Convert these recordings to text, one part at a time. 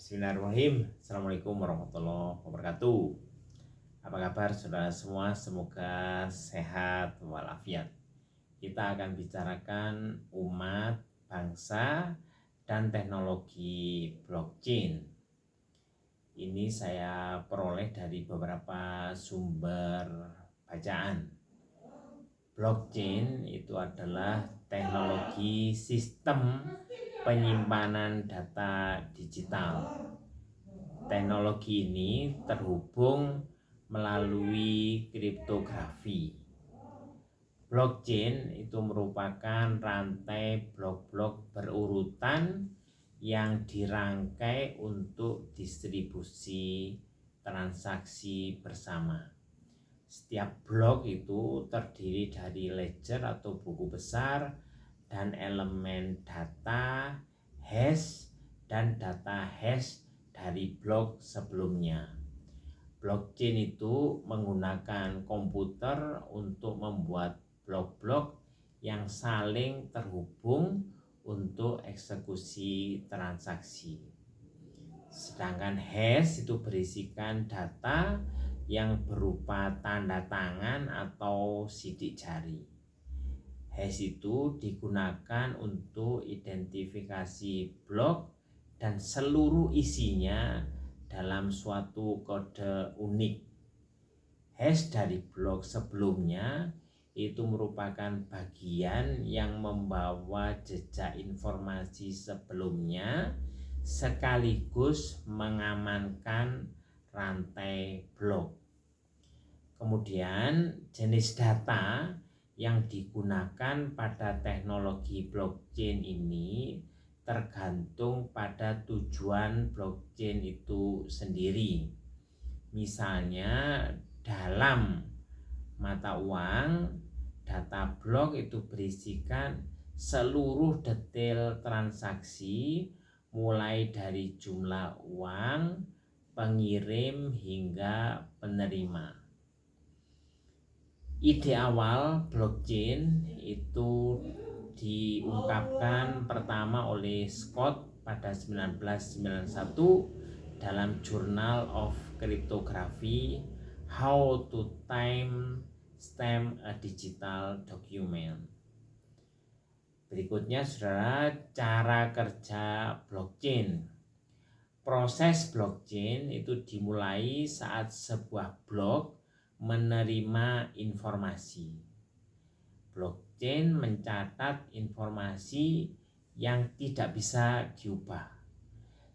Bismillahirrahmanirrahim. Assalamualaikum warahmatullahi wabarakatuh. Apa kabar saudara semua? Semoga sehat walafiat. Kita akan bicarakan umat, bangsa, dan teknologi blockchain. Ini saya peroleh dari beberapa sumber bacaan. Blockchain itu adalah teknologi sistem penyimpanan data digital. Teknologi ini terhubung melalui kriptografi. Blockchain itu merupakan rantai blok-blok berurutan yang dirangkai untuk distribusi transaksi bersama. Setiap blok itu terdiri dari ledger atau buku besar dan elemen data, hash, dan data hash dari blok sebelumnya. Blockchain itu menggunakan komputer untuk membuat blok-blok yang saling terhubung untuk eksekusi transaksi. Sedangkan hash itu berisikan data yang berupa tanda tangan atau sidik jari. Hash itu digunakan untuk identifikasi blok dan seluruh isinya dalam suatu kode unik. Hash dari blok sebelumnya itu merupakan bagian yang membawa jejak informasi sebelumnya sekaligus mengamankan rantai blok. Kemudian jenis data yang digunakan pada teknologi blockchain ini tergantung pada tujuan blockchain itu sendiri. Misalnya dalam mata uang, data blok itu berisikan seluruh detail transaksi mulai dari jumlah uang, pengirim hingga penerima. Ide awal blockchain itu diungkapkan pertama oleh Scott pada 1991 dalam Journal of Cryptography, How to Time Stamp a Digital Document. Berikutnya saudara, cara kerja blockchain. Proses blockchain itu dimulai saat sebuah blok menerima informasi. Blockchain mencatat informasi yang tidak bisa diubah.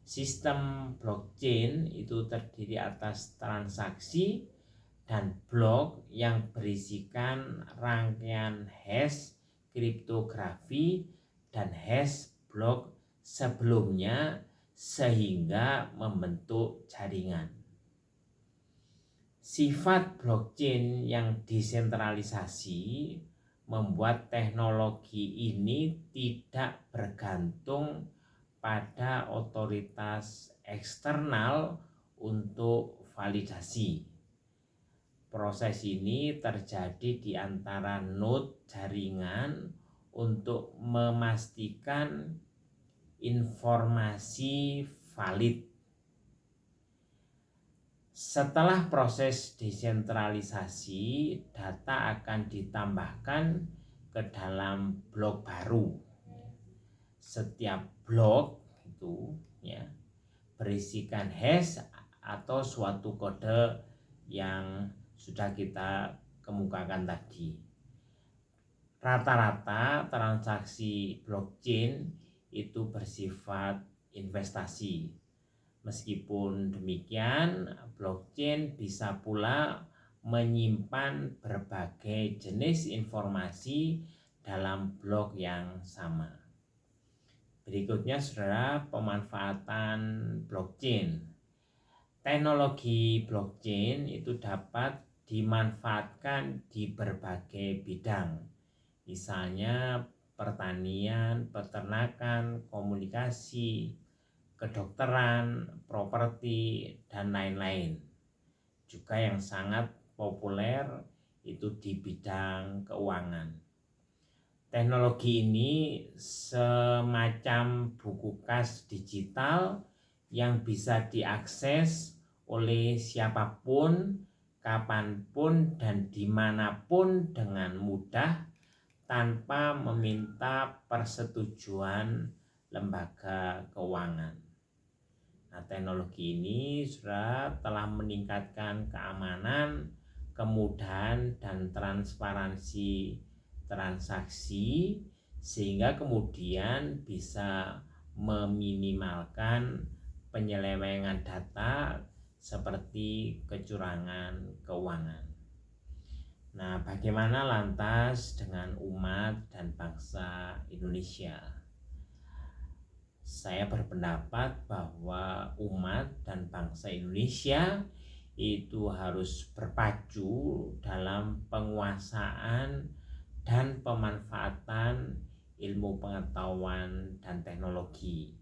Sistem blockchain itu terdiri atas transaksi dan blok yang berisikan rangkaian hash kriptografi dan hash blok sebelumnya sehingga membentuk jaringan. Sifat blockchain yang desentralisasi membuat teknologi ini tidak bergantung pada otoritas eksternal untuk validasi. Proses ini terjadi di antara node jaringan untuk memastikan informasi valid. Setelah proses desentralisasi, data akan ditambahkan ke dalam blok baru. Setiap blok itu berisikan hash atau suatu kode yang sudah kita kemukakan tadi. Rata-rata transaksi blockchain itu bersifat investasi. Meskipun demikian, blockchain bisa pula menyimpan berbagai jenis informasi dalam blok yang sama. Berikutnya saudara, pemanfaatan blockchain. Teknologi blockchain itu dapat dimanfaatkan di berbagai bidang. Misalnya pertanian, peternakan, komunikasi, kedokteran, properti, dan lain-lain. Juga yang sangat populer itu di bidang keuangan. Teknologi ini semacam buku kas digital yang bisa diakses oleh siapapun, kapanpun, dan dimanapun dengan mudah tanpa meminta persetujuan lembaga keuangan. Nah, teknologi ini sudah telah meningkatkan keamanan, kemudahan, dan transparansi transaksi sehingga kemudian bisa meminimalkan penyelewengan data seperti kecurangan keuangan. Nah, bagaimana lantas dengan umat dan bangsa Indonesia? Saya berpendapat bahwa umat dan bangsa Indonesia itu harus berpacu dalam penguasaan dan pemanfaatan ilmu pengetahuan dan teknologi.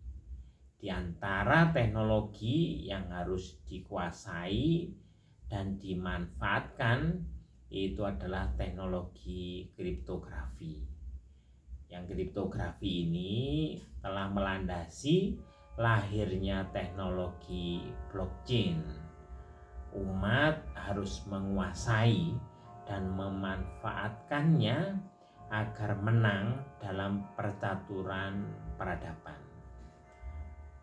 Di antara teknologi yang harus dikuasai dan dimanfaatkan itu adalah teknologi kriptografi. Yang kriptografi ini telah melandasi lahirnya teknologi blockchain. Umat harus menguasai dan memanfaatkannya agar menang dalam percaturan peradaban.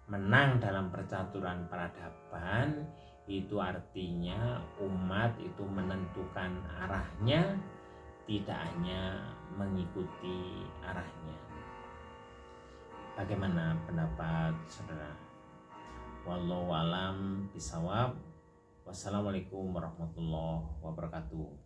Menang dalam percaturan peradaban itu artinya umat itu menentukan arahnya, tidak hanya mengikuti arahnya. Bagaimana pendapat saudara? Wallahu alam bisawab. Wassalamualaikum warahmatullahi wabarakatuh.